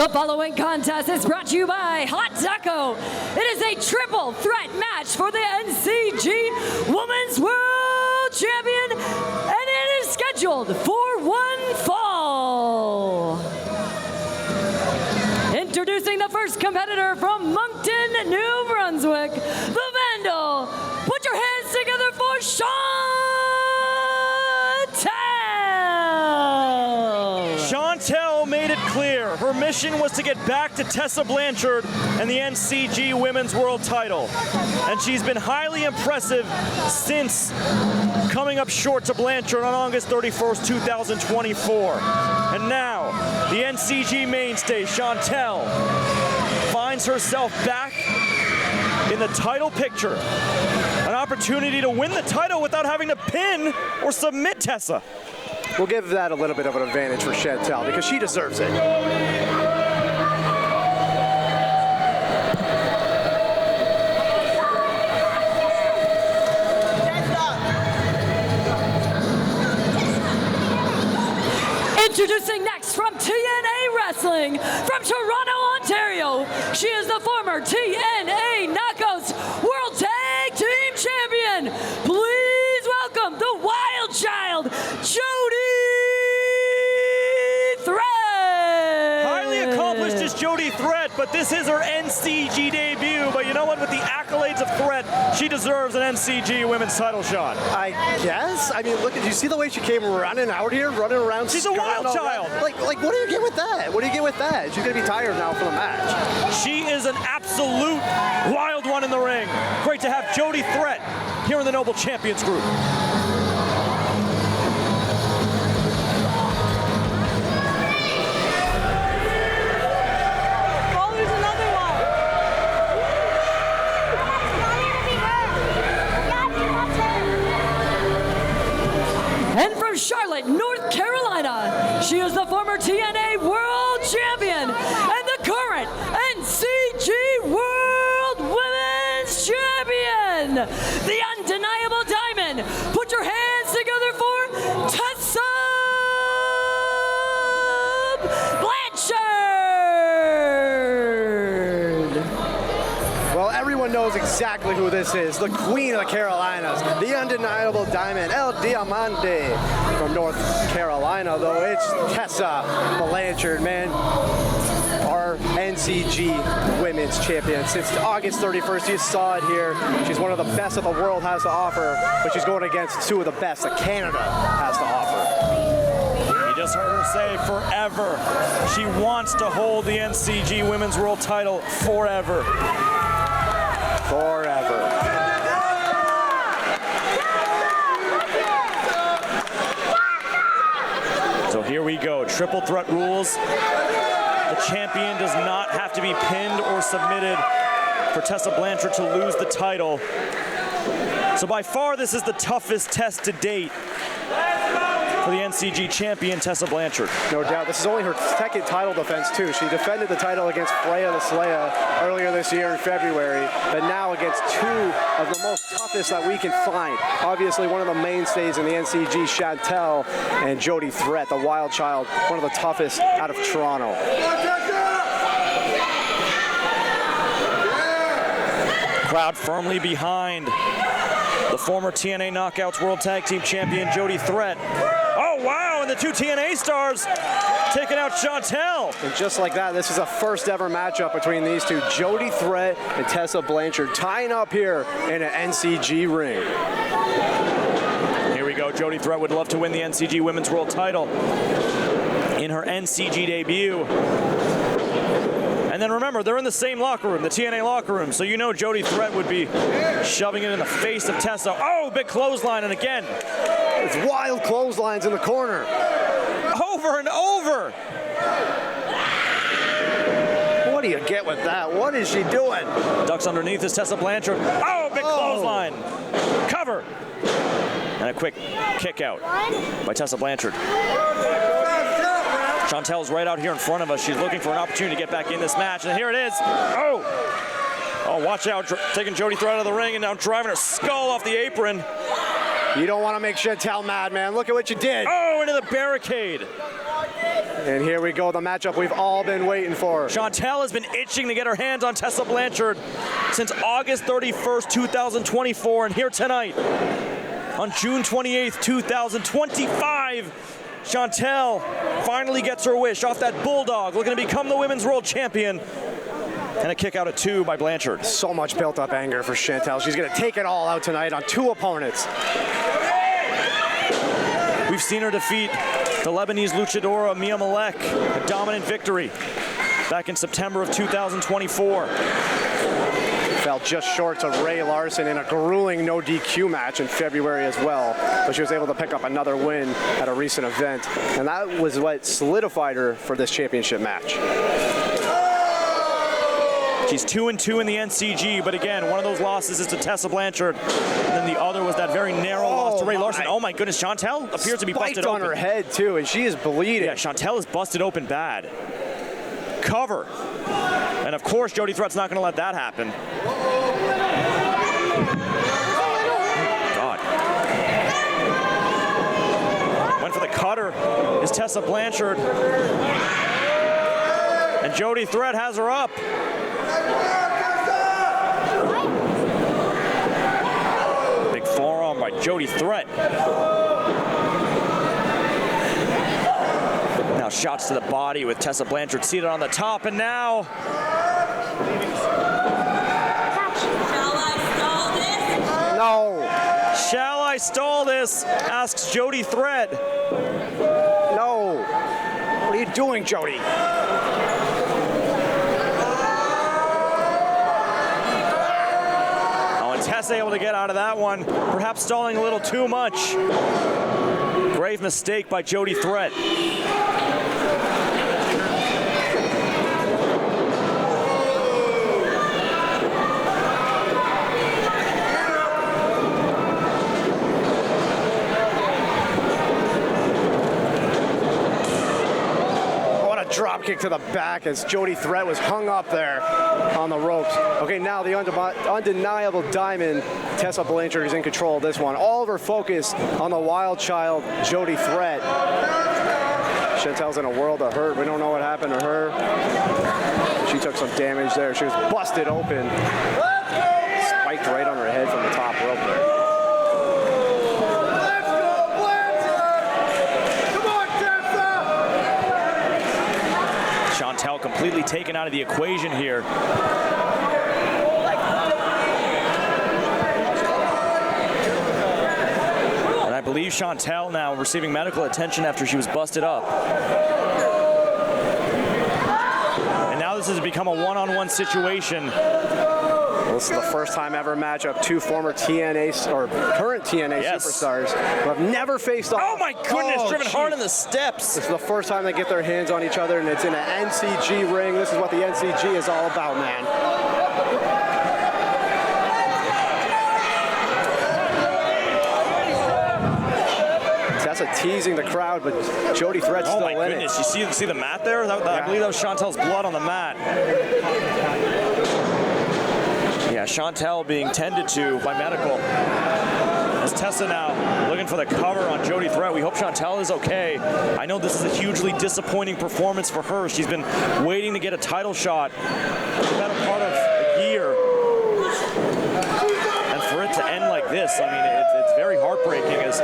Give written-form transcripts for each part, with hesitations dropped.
The following contest is brought to you by Hot Taco. It is a triple threat match for the NCG Women's World Champion, and it is scheduled for one fall. Introducing the first competitor from Moncton, New Brunswick, the Vandal. Put your hands together for Chantal. Chantal made it clear her mission was to get back to Tessa Blanchard and the NCG Women's World title. And she's been highly impressive since coming up short to Blanchard on August 31st, 2024. And now, the NCG mainstay, Chantal, finds herself back in the title picture. An opportunity to win the title without having to pin or submit Tessa. We'll give that a little bit of an advantage for Chantal because she deserves it. Introducing next from TNA Wrestling, from Toronto, Ontario, she is the former TNA Knockouts World Tag Team Champion. Please welcome the Wild Child, Jody Threat. Highly accomplished is Jody Threat, but this is her NCG debut. But you know what? With the accolades of Threat, she deserves an NCG women's title shot. I guess. I mean, look, did you see the way she came running out here, running around? She's a wild child. Like, what do you get with that? What do you get with that? She's gonna be tired now for the match. She is an absolute wild one in the ring. Great to have Jody Threat here in the Noble Champions group. And from Charlotte, North Carolina, she is the former TNA World Champion and the current NCG World Women's Champion, the undeniable Diamond. Put your hands together for Tessa Blanchard. Well, everyone knows exactly who this is. The Queen of the Carolinas, the undeniable Diamond, El Diamante from North Carolina, though it's Tessa Blanchard, man. Our NCG Women's Champion since August 31st. You saw it here. She's one of the best that the world has to offer, but she's going against two of the best that Canada has to offer. You just heard her say forever. She wants to hold the NCG Women's World title forever. Forever. So here we go, triple threat rules. The champion does not have to be pinned or submitted for Tessa Blanchard to lose the title. So by far, this is the toughest test to date for the NCG champion, Tessa Blanchard. No doubt. This is only her second title defense, too. She defended the title against Freya the Slayer earlier this year in February, but now against two of the most toughest that we can find. Obviously, one of the mainstays in the NCG, Chantal, and Jody Threat, the Wild Child, one of the toughest out of Toronto. Crowd firmly behind the former TNA Knockouts World Tag Team Champion, Jody Threat. Oh, wow, and the two TNA stars taking out Chantal. And just like that, this is a first ever matchup between these two, Jody Threat and Tessa Blanchard, tying up here in an NCG ring. Here we go, Jody Threat would love to win the NCG Women's World title in her NCG debut. And then remember, they're in the same locker room, the TNA locker room, so you know Jody Threat would be shoving it in the face of Tessa. Oh, big clothesline, and again. It's wild clotheslines in the corner. Over and over. What do you get with that? What is she doing? Ducks underneath is Tessa Blanchard. Oh, big clothesline. Cover. And a quick kick out by Tessa Blanchard. Chantal's right out here in front of us. She's looking for an opportunity to get back in this match, and here it is. Oh, watch out, taking Jody Threat out of the ring and now driving her skull off the apron. You don't want to make Chantal mad, man. Look at what you did. Oh, into the barricade. And here we go, the matchup we've all been waiting for. Chantal has been itching to get her hands on Tessa Blanchard since August 31st, 2024. And here tonight, on June 28th, 2025, Chantal finally gets her wish off that bulldog, looking to become the Women's World Champion. And a kick out at 2 by Blanchard. So much built up anger for Chantal. She's gonna take it all out tonight on 2 opponents. We've seen her defeat the Lebanese luchadora Mia Malek, a dominant victory back in September of 2024. Fell just short to Ray Larson in a grueling no DQ match in February as well, but she was able to pick up another win at a recent event, and that was what solidified her for this championship match. She's 2-2 in the NCG, but again, one of those losses is to Tessa Blanchard, and then the other was that very narrow loss to Ray Larson. Oh my goodness, Chantal appears to be busted open. on her head too, and she is bleeding. Yeah, Chantal is busted open bad. Cover. And of course, Jody Threat's not going to let that happen. God. Went for the cutter is Tessa Blanchard. And Jody Threat has her up. Big forearm by Jody Threat. Now shots to the body with Tessa Blanchard seated on the top, and now No. shall I stall this? Asks Jody Threat. No. What are you doing, Jody? Oh, and Tessa able to get out of that one, perhaps stalling a little too much. Grave mistake by Jody Threat. Drop kick to the back as Jody Threat was hung up there on the ropes. Okay, now the undeniable diamond, Tessa Blanchard, is in control of this one. All of her focus on the wild child, Jody Threat. Chantal's in a world of hurt. We don't know what happened to her. She took some damage there. She was busted open. Spiked right on her head from the top rope there. Chantal completely taken out of the equation here. And I believe Chantal now receiving medical attention after she was busted up. And now this has become a one-on-one situation. This is the first time ever matchup. 2 former TNA or current TNA superstars who have never faced off. Oh my goodness, driven hard in the steps. This is the first time they get their hands on each other, and it's in an NCG ring. This is what the NCG is all about, man. Tessa teasing the crowd, but Jody Threat's still in it. Oh my goodness, you see the mat there? I believe that was Chantal's blood on the mat. Yeah, Chantal being tended to by medical. As Tessa now looking for the cover on Jody Threat. We hope Chantal is okay. I know this is a hugely disappointing performance for her. She's been waiting to get a title shot for the better part of a year. And for it to end like this, I mean, it's very heartbreaking as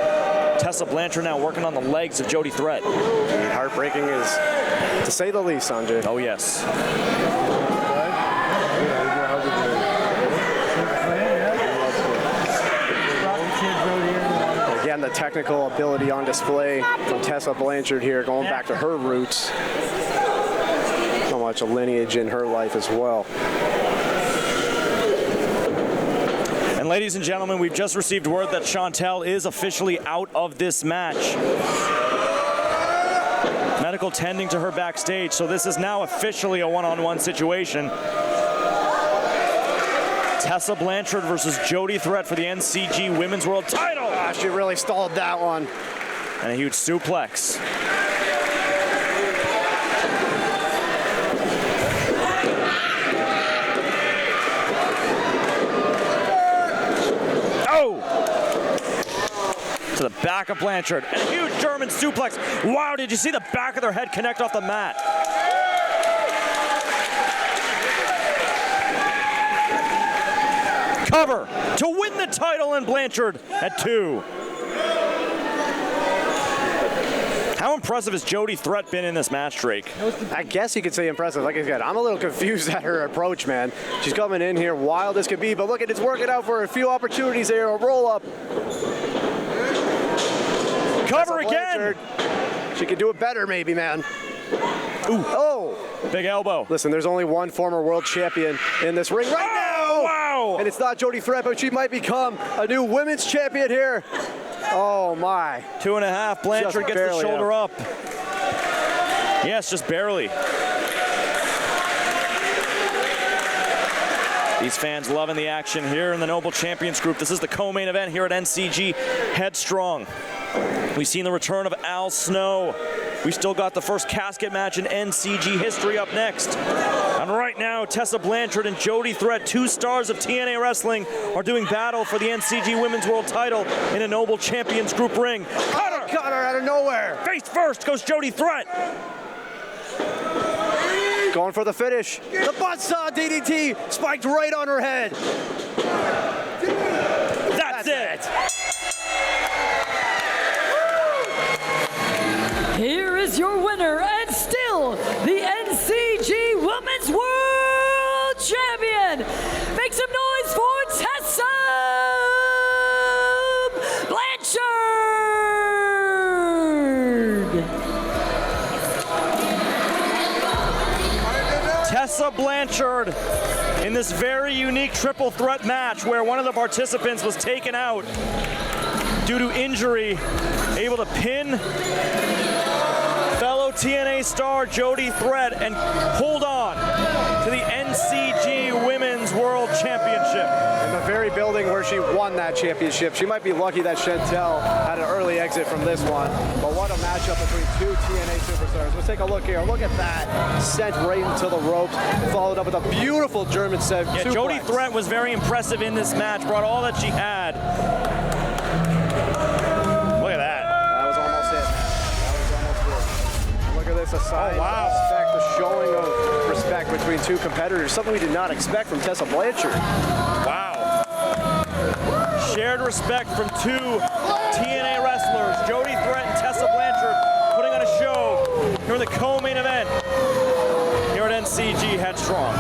Tessa Blanchard now working on the legs of Jody Threat. Heartbreaking is, to say the least, Sanjay. Oh, yes. Again, the technical ability on display from Tessa Blanchard here, going back to her roots. So much a lineage in her life as well. And ladies and gentlemen, we've just received word that Chantal is officially out of this match. Medical tending to her backstage, so this is now officially a one-on-one situation. Tessa Blanchard versus Jody Threat for the NCG Women's World title. Ah, she really stalled that one. And a huge suplex. Oh! To the back of Blanchard. And a huge German suplex. Wow, did you see the back of their head connect off the mat? Cover to win the title, and Blanchard at 2. How impressive has Jody Threat been in this match, Drake? I guess you could say impressive. Like I said, I'm a little confused at her approach, man. She's coming in here wild as could be, but look at it's working out for a few opportunities there. A roll up. Cover again. She could do it better, maybe, man. Ooh. Oh. Big elbow. Listen, there's only one former world champion in this ring right now. Wow. And it's not Jody Threat, but she might become a new women's champion here. Oh, my. 2.5. Blanchard gets the shoulder up. Yes, just barely. These fans loving the action here in the Noble Champions group. This is the co-main event here at NCG Headstrong. We've seen the return of Al Snow. We still got the first casket match in NCG history up next. And right now, Tessa Blanchard and Jody Threat, 2 stars of TNA Wrestling, are doing battle for the NCG Women's World Title in a Noble Champions group ring. Cut her out of nowhere. Face first goes Jody Threat. Going for the finish. The buzzsaw DDT spiked right on her head. That's it. Here is your winner and still the NCG Women's World Champion. Make some noise for Tessa Blanchard. Tessa Blanchard in this very unique triple threat match where one of the participants was taken out due to injury, able to pin fellow TNA star Jody Threat and hold on to the NCG Women's World Championship. In the very building where she won that championship. She might be lucky that Chantal had an early exit from this one. But what a matchup between 2 TNA superstars. Let's take a look here. Look at that. Sent right into the ropes. Followed up with a beautiful German set. Yeah, Jody Threat was very impressive in this match. Brought all that she had. Look at that. That was almost it. Look at this, a sign of respect, a showing of respect between 2 competitors, something we did not expect from Tessa Blanchard. Wow. Shared respect from 2 TNA wrestlers, Jody Threat and Tessa Blanchard, putting on a show here in the co-main event here at NCG Headstrong.